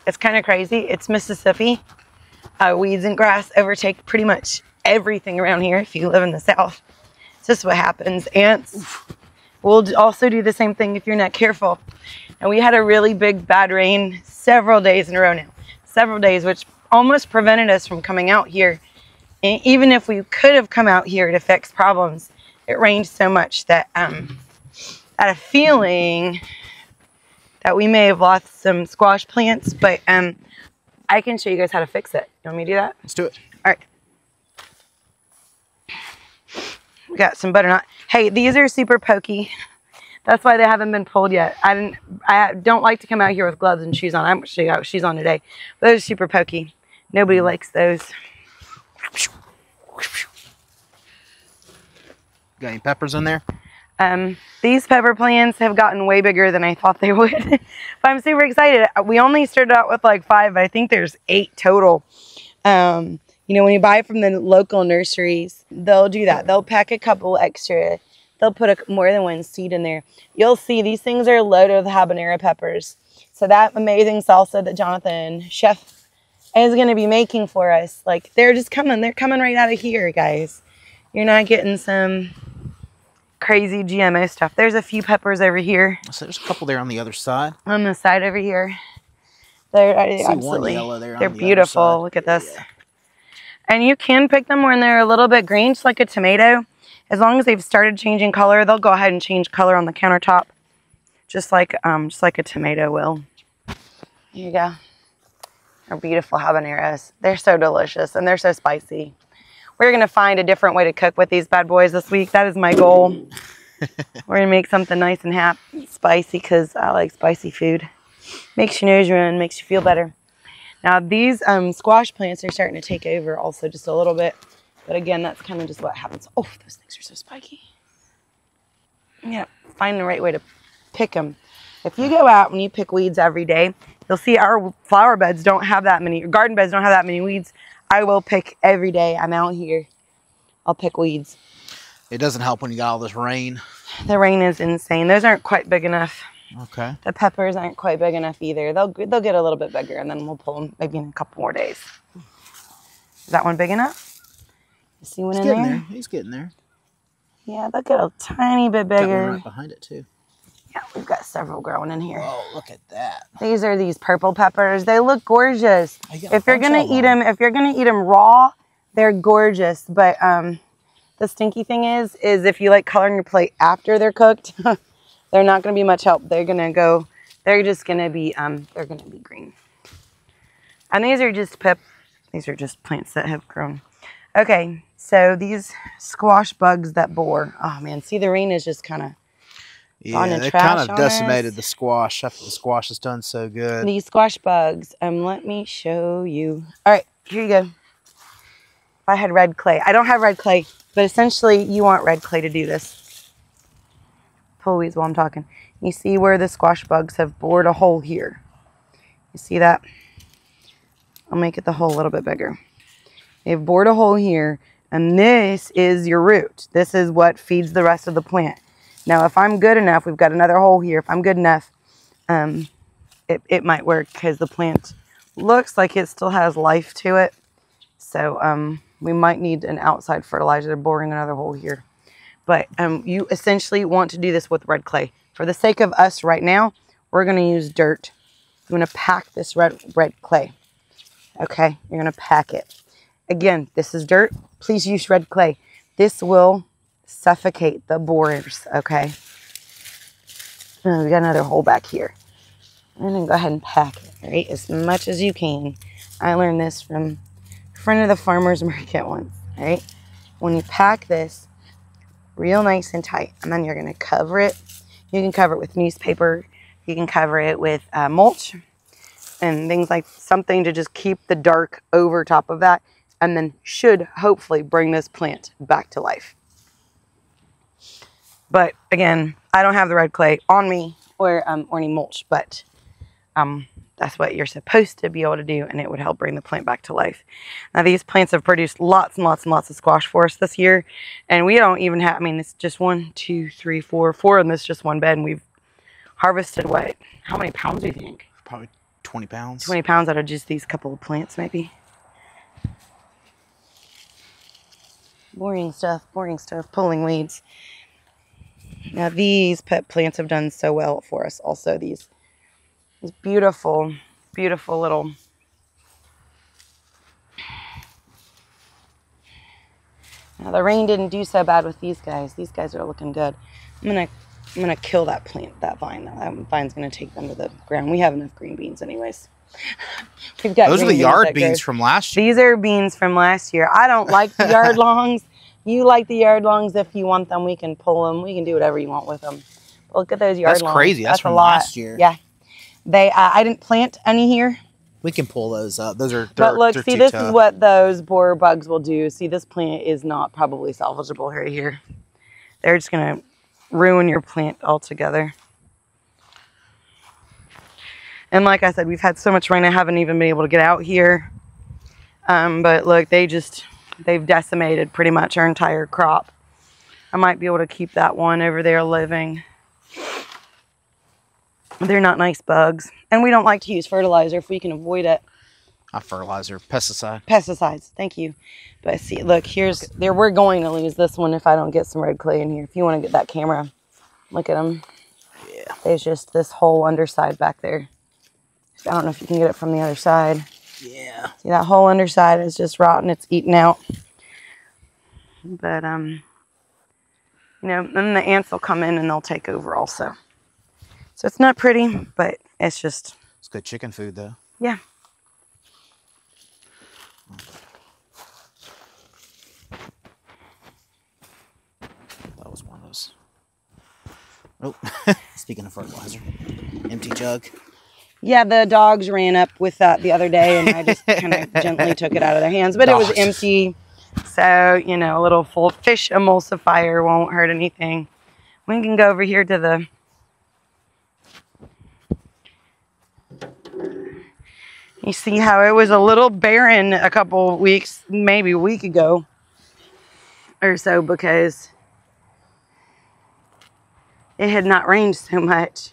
It's kind of crazy. It's Mississippi. Weeds and grass overtake pretty much everything around here if you live in the South. It's just what happens. Ants will also do the same thing if you're not careful. And we had a really big bad rain several days in a row now. Several days, which almost prevented us from coming out here. And even if we could have come out here to fix problems, it rained so much that I had a feeling that we may have lost some squash plants, but I can show you guys how to fix it. You want me to do that? Let's do it. All right. We got some butternut. Hey, these are super pokey. That's why they haven't been pulled yet. I don't like to come out here with gloves and shoes on. I'm actually got shoes on today. Those are super pokey. Nobody likes those. Got any peppers in there? These pepper plants have gotten way bigger than I thought they would. But I'm super excited. We only started out with like 5, but I think there's 8 total. You know, when you buy from the local nurseries, they'll do that. They'll pack a couple extra. They'll put more than one seed in there. You'll see these things are loaded with habanero peppers. So that amazing salsa that Jonathan, chef, is going to be making for us, like they're just coming. They're coming right out of here, guys. You're not getting some crazy GMO stuff. There's a few peppers over here. So there's a couple there on the other side. On the side over here. They're absolutely, they're beautiful. Look at this. Yeah. And you can pick them when they're a little bit green, just like a tomato. As long as they've started changing color, they'll go ahead and change color on the countertop, just like a tomato will. Here you go. They're beautiful habaneros. They're so delicious and they're so spicy. We're going to find a different way to cook with these bad boys this week. That is my goal. We're going to make something nice and spicy because I like spicy food. Makes your nose run, makes you feel better. Now these squash plants are starting to take over also just a little bit. But again, that's kind of just what happens. Oh, those things are so spiky. Yeah, find the right way to pick them. If you go out and you pick weeds every day, you'll see our flower beds don't have that many, garden beds don't have that many weeds. I will pick every day I'm out here. I'll pick weeds. It doesn't help when you got all this rain. The rain is insane. Those aren't quite big enough. Okay. The peppers aren't quite big enough either. They'll get a little bit bigger, and then we'll pull them maybe in a couple more days. Is that one big enough? You see one in there? He's getting there. Yeah, they'll get a tiny bit bigger. Got one right behind it too. Yeah, we've got several growing in here. Oh, look at that. These are these purple peppers. They look gorgeous. If you're gonna eat them raw, they're gorgeous. But the stinky thing is if you like coloring your plate after they're cooked, they're not gonna be much help. They're just gonna be green. And these are just plants that have grown. Okay, so these squash bugs that bore. Oh man, see the rain is just kind of. Yeah, they kind of decimated the squash after the squash has done so good. These squash bugs. Let me show you. All right, here you go. If I had red clay. I don't have red clay, but essentially you want red clay to do this. Pull weeds while I'm talking. You see where the squash bugs have bored a hole here. You see that? I'll make it the hole a little bit bigger. They've bored a hole here, and this is your root. This is what feeds the rest of the plant. Now, if I'm good enough, we've got another hole here. If I'm good enough, it might work because the plant looks like it still has life to it. So we might need an outside fertilizer. They're boring another hole here. But you essentially want to do this with red clay. For the sake of us right now, we're going to use dirt. I'm going to pack this red clay. Okay, you're going to pack it. Again, this is dirt. Please use red clay. This will suffocate the borers, okay? We got another hole back here. I'm gonna go ahead and pack it, right? As much as you can. I learned this from in front of the farmer's market once, right? When you pack this real nice and tight, and then you're gonna cover it. You can cover it with newspaper. You can cover it with mulch and things like something to just keep the dark over top of that, and then should hopefully bring this plant back to life. But again, I don't have the red clay on me or any mulch, but that's what you're supposed to be able to do, and it would help bring the plant back to life. Now, these plants have produced lots and lots and lots of squash for us this year, and we don't even have, I mean, it's just 1, 2, 3, 4 in this just one bed, and we've harvested what? How many pounds do you think? Probably 20 pounds. 20 pounds out of just these couple of plants, maybe. Boring stuff, pulling weeds. Now these pet plants have done so well for us also. These beautiful, beautiful little... Now the rain didn't do so bad with these guys. These guys are looking good. I'm gonna kill that plant, that vine. That vine's gonna take them to the ground. We have enough green beans anyways. We've got those are the yard beans from last year. These are beans from last year. I don't like the yard longs. You like the yard longs. If you want them, we can pull them. We can do whatever you want with them. But look at those yard longs. That's crazy. That's from last year. Yeah. I didn't plant any here. We can pull those up. Those are. But look, see, this is what those borer bugs will do. See, this plant is not probably salvageable right here. They're just gonna ruin your plant altogether. And like I said, we've had so much rain, I haven't even been able to get out here. But look, they've decimated pretty much our entire crop. I might be able to keep that one over there living. They're not nice bugs. And we don't like to use fertilizer if we can avoid it. Not fertilizer, pesticide. Pesticides, thank you. But see, look, we're going to lose this one if I don't get some red clay in here. If you want to get that camera, look at them. Yeah. There's just this whole underside back there. I don't know if you can get it from the other side. Yeah. See, that whole underside is just rotten. It's eaten out. But, you know, then the ants will come in and they'll take over also. So it's not pretty, but it's just... It's good chicken food, though. Yeah. That was one of those. Oh, speaking of fertilizer. Empty jug. Yeah, the dogs ran up with that the other day, and I just kind of gently took it out of their hands. But dogs. It was empty, so, you know, a little full fish emulsifier won't hurt anything. We can go over here to the... You see how it was a little barren a couple weeks, maybe a week ago or so, because it had not rained so much.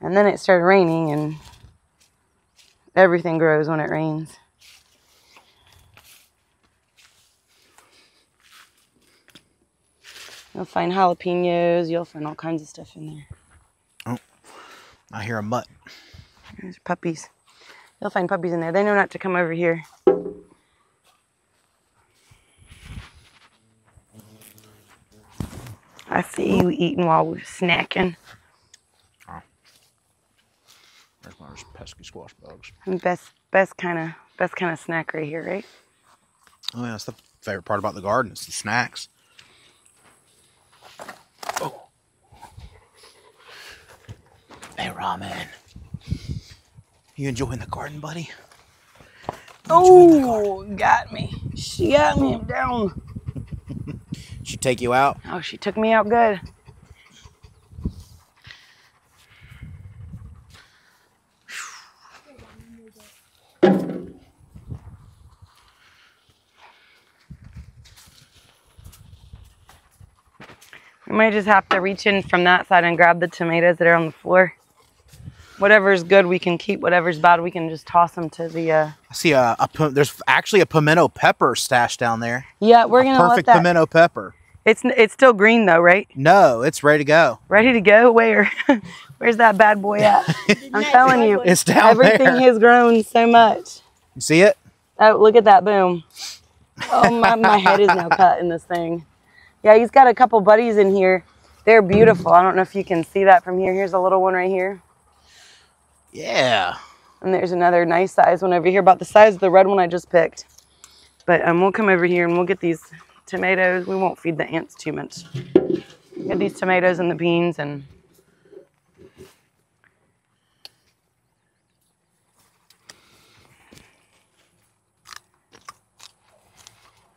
And then it started raining, and everything grows when it rains. You'll find jalapenos. You'll find all kinds of stuff in there. Oh, I hear a mutt. There's puppies. You'll find puppies in there. They know not to come over here. I see you eating while we're snacking. Oh. There's one of those pesky squash bugs. Best kind of snack right here, right? Oh yeah, that's the favorite part about the garden. It's the snacks. Oh. Hey, ramen. You enjoying the garden, buddy? Oh, got me. She got me down. She take you out? Oh, she took me out good. We might just have to reach in from that side and grab the tomatoes that are on the floor. Whatever's good, we can keep. Whatever's bad, we can just toss them to the... I see there's actually a pimento pepper stashed down there. Yeah, we're going to let that... Perfect pimento pepper. It's still green, though, right? No, it's ready to go. Ready to go? Where? Where's that bad boy at? I'm telling you. It's down Everything there. has grown so much. You see it? Oh, look at that. Boom. Oh, my head is now cut in this thing. Yeah, he's got a couple buddies in here. They're beautiful. I don't know if you can see that from here. Here's a little one right here. Yeah. And there's another nice size one over here, about the size of the red one I just picked. But we'll come over here and we'll get these tomatoes. We won't feed the ants too much. Get these tomatoes and the beans and...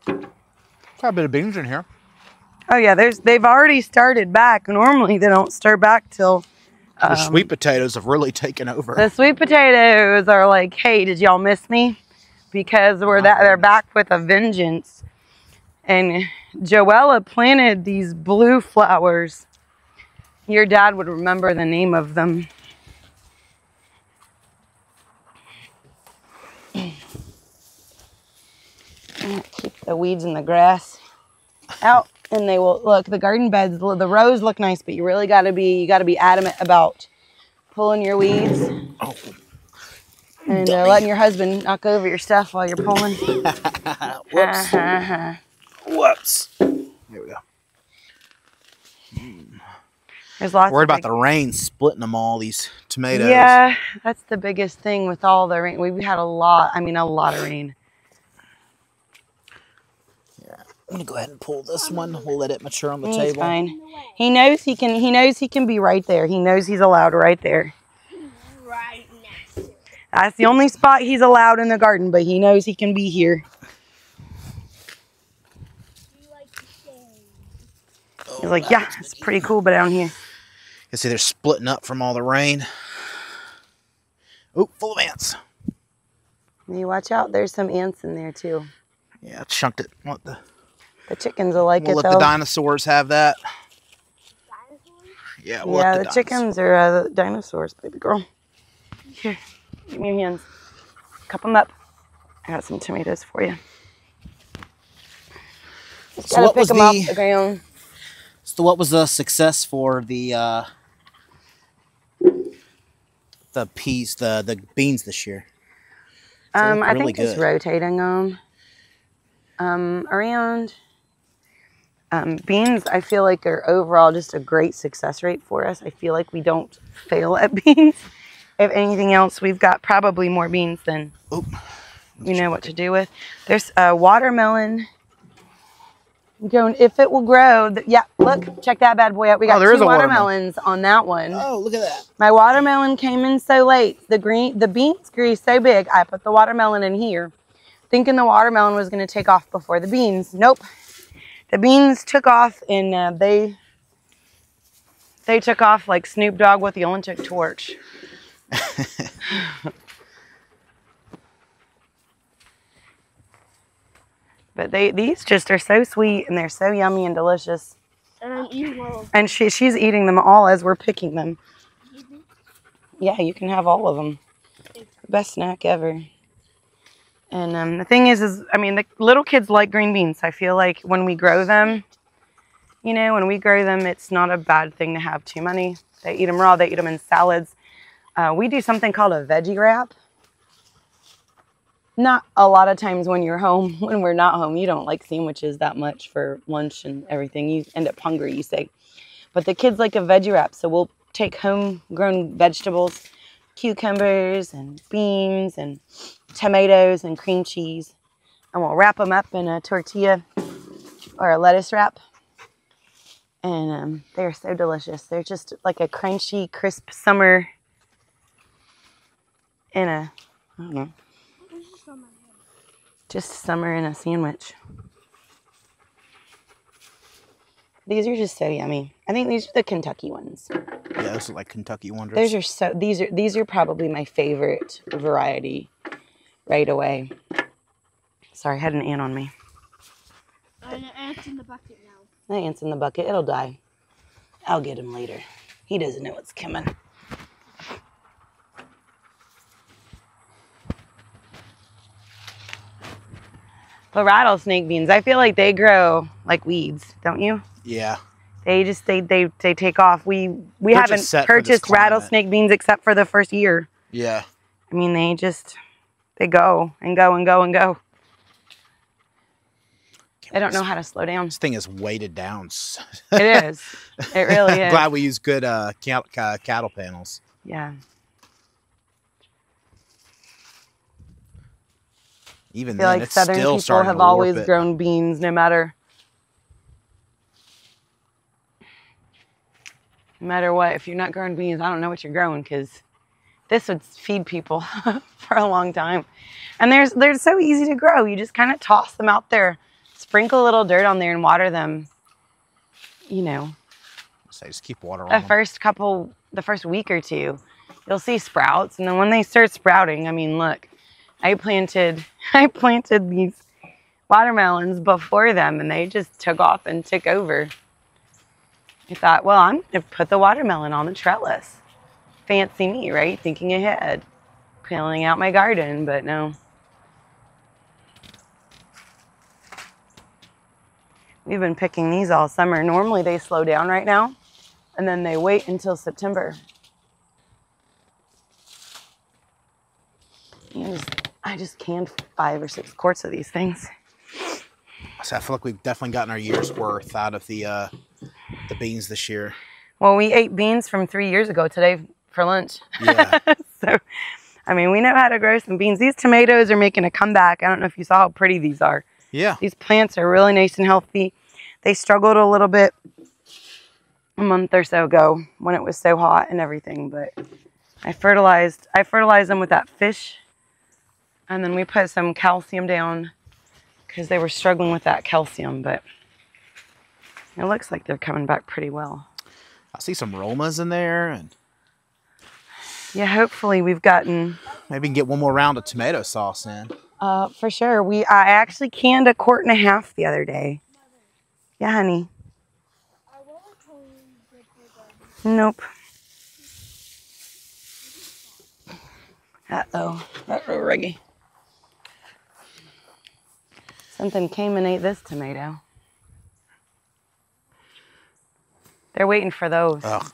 Quite a bit of beans in here. Oh yeah, they've already started back. Normally they don't start back till... The sweet potatoes have really taken over. The sweet potatoes are like, hey, did y'all miss me? Because they're back with a vengeance. And Joella planted these blue flowers. Your dad would remember the name of them. Keep the weeds and the grass out, and they will look. The garden beds, the rows look nice, but you really got to be adamant about pulling your weeds and letting your husband knock over your stuff while you're pulling. Whoops. Whoops. Here we go. There's lots. Worried about the rain splitting them all, these tomatoes. Yeah, that's the biggest thing with all the rain. We've had a lot. I mean, a lot of rain. Yeah, I'm gonna go ahead and pull this one. We'll let it mature on the He's table. fine. He knows he can. He knows he can be right there. He knows he's allowed right there. Right next to it. That's the only spot he's allowed in the garden, but he knows he can be here. You like to stay. He's like, yeah, it's pretty cool, but down here. You can see they're splitting up from all the rain. Oh, full of ants. You watch out. There's some ants in there too. Yeah, I chunked it. What the? The chickens will like We'll it let though. the dinosaurs have that. Dinosaurs? Yeah, we'll Yeah, let the the chickens are the dinosaurs, baby girl. Here, give me your hands. Cup them up. I got some tomatoes for you. Just So gotta what pick was them off the ground. So what was the success for the peas, the beans this year? I really think just good. rotating them around. Beans, I feel like are overall just a great success rate for us. I feel like we don't fail at beans. If anything else, we've got probably more beans than we know what to do with. There's a watermelon. Going, if it will grow. Yeah, look, check that bad boy out. We got there is two a watermelon. watermelons on that one. Oh, look at that. My watermelon came in so late. The beans grew so big. I put the watermelon in here, thinking the watermelon was going to take off before the beans. Nope. The beans took off, and they took off like Snoop Dogg with the Olympic torch. But these just are so sweet, and they're so yummy and delicious. And I'm eating one of them. And she's eating them all as we're picking them. Yeah, you can have all of them. Best snack ever. And the thing is, I mean, the little kids like green beans. I feel like when we grow them, it's not a bad thing to have too many. They eat them raw. They eat them in salads. We do something called a veggie wrap. Not a lot of times when you're home. When we're not home, you don't like sandwiches that much for lunch and everything. You end up hungry, you say. But the kids like a veggie wrap. So we'll take homegrown vegetables, cucumbers and beans and tomatoes and cream cheese, and we'll wrap them up in a tortilla or a lettuce wrap. And they're so delicious. They're just like a crunchy, crisp summer in a, I don't know, just summer in a sandwich. These are just so yummy. I think these are the Kentucky ones. Yeah, those are like Kentucky Wonders. These are probably my favorite variety right away. Sorry, I had an ant on me. And the ant's in the bucket now. The ant's in the bucket. It'll die. I'll get him later. He doesn't know what's coming. But rattlesnake beans, I feel like they grow like weeds, don't you? Yeah. They just they take off. We haven't purchased rattlesnake beans except for the first year. Yeah. I mean, they go and go and go and go. They don't know how to slow down. This thing is weighted down. It is. It really is. Glad we use good cattle panels. Yeah. Even I feel then, like it's Southern still people starting have to warp always it. grown beans, no matter what. If you're not growing beans, I don't know what you're growing, because this would feed people for a long time. And they're so easy to grow. You just kind of toss them out there, sprinkle a little dirt on there, and water them. You know, So just keep water on them. the first week or two, you'll see sprouts, and then when they start sprouting, I mean, look, I planted these watermelons before them, and they just took off and took over. I thought, well, I'm going to put the watermelon on the trellis. Fancy me, right? Thinking ahead. Planning out my garden, but no. We've been picking these all summer. Normally they slow down right now, and then they wait until September. I just canned 5 or 6 quarts of these things. So I feel like we've definitely gotten our year's worth out of the beans this year. Well, we ate beans from 3 years ago today for lunch. Yeah. So, I mean, we know how to grow some beans. These tomatoes are making a comeback. I don't know if you saw how pretty these are. Yeah. These plants are really nice and healthy. They struggled a little bit a month or so ago when it was so hot and everything, but I fertilized them with that fish, and then we put some calcium down because they were struggling with that calcium, but it looks like they're coming back pretty well. I see some Romas in there, and yeah, hopefully we've gotten... Maybe we can get one more round of tomato sauce in. For sure. I actually canned 1.5 quarts the other day. Yeah, honey. Nope. Uh-oh. Uh-oh, Reggie. Something came and ate this tomato. They're waiting for those. Ugh.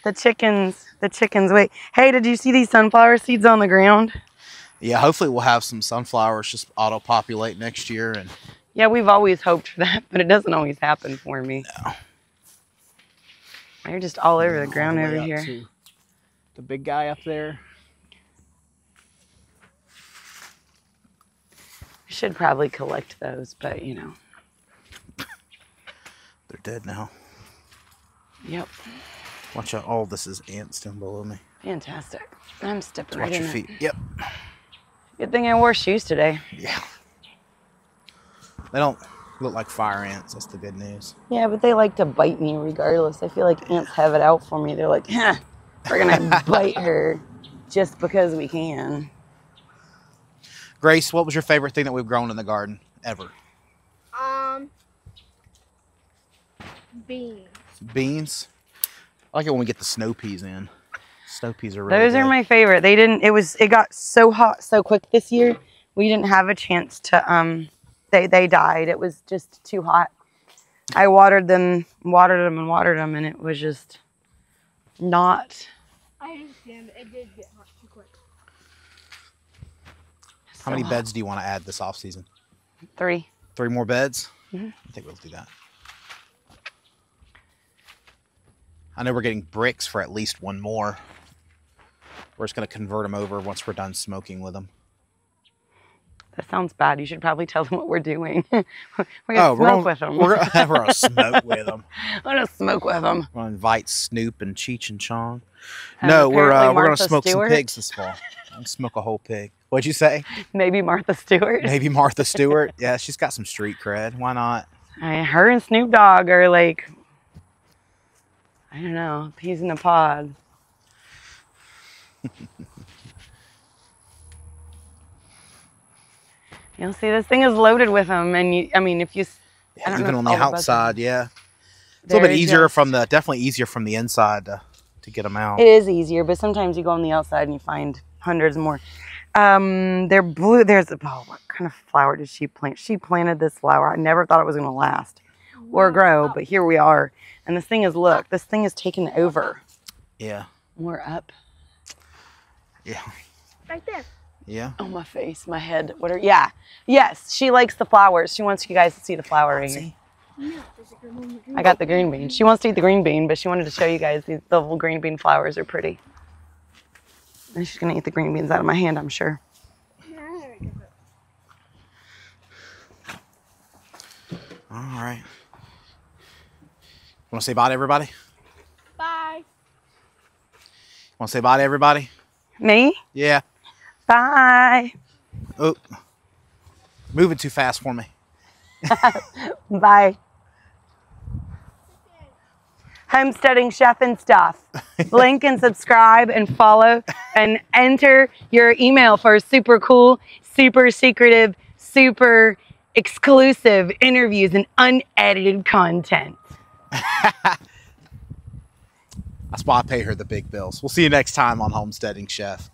The chickens wait. Hey, did you see these sunflower seeds on the ground? Yeah, hopefully we'll have some sunflowers just auto-populate next year. And yeah, we've always hoped for that, but it doesn't always happen for me. No. They're just all over the ground over here. The big guy up there. I should probably collect those, but you know. They're dead now. Yep. Watch out. All this is ants down below me. Fantastic. I'm stepping right Watch in your it. feet. Yep. Good thing I wore shoes today. Yeah. They don't look like fire ants. That's the good news. Yeah, but they like to bite me regardless. I feel like ants have it out for me. They're like, huh, we're going to bite her just because we can. Grace, what was your favorite thing that we've grown in the garden ever? Beans. Beans? I like it when we get the snow peas in. Snow peas are really Those good. are my favorite. It got so hot so quick this year. We didn't have a chance to, they died. It was just too hot. I watered them, and it was just not. I understand. It did get hot too quick. How many beds do you want to add this off season? 3. 3 more beds? Mm-hmm. I think we'll do that. I know we're getting bricks for at least 1 more. We're just going to convert them over once we're done smoking with them. That sounds bad. You should probably tell them what we're doing. We're going to smoke with them. We're going to smoke with them. We're going to smoke with them. We're going to invite Snoop and Cheech and Chong. And No, we're going to Martha smoke Stewart. some pigs this fall. I'll smoke a whole pig. What'd you say? Maybe Martha Stewart. Maybe Martha Stewart. Yeah, she's got some street cred. Why not? Her and Snoop Dogg are like, I don't know, peas in a pod. You'll see, this thing is loaded with them, and if you, I don't Even know on if the all buzzes- outside, yeah. It's a little bit easier definitely easier from the inside to get them out. It is easier, but sometimes you go on the outside and you find hundreds more. They're blue. What kind of flower did she plant? She planted this flower. I never thought it was going to last or grow, but here we are. And this thing is taken over. Yeah. We're up. Yeah. Right there. Yeah. Oh, my face, my head. Yeah. Yes, she likes the flowers. She wants you guys to see the flower right here. Yeah, there's a green one. I got the green bean. She wants to eat the green bean, but she wanted to show you guys the little green bean flowers are pretty. And she's going to eat the green beans out of my hand, I'm sure. All right. Want to say bye to everybody? Bye. Want to say bye to everybody? Me? Yeah. Bye. Oh. Moving too fast for me. Bye. Homesteading Chef and Stuff. Link and subscribe and follow and enter your email for super cool, super secretive, super exclusive interviews and unedited content. That's why I pay her the big bills. We'll see you next time on Homesteading Chef.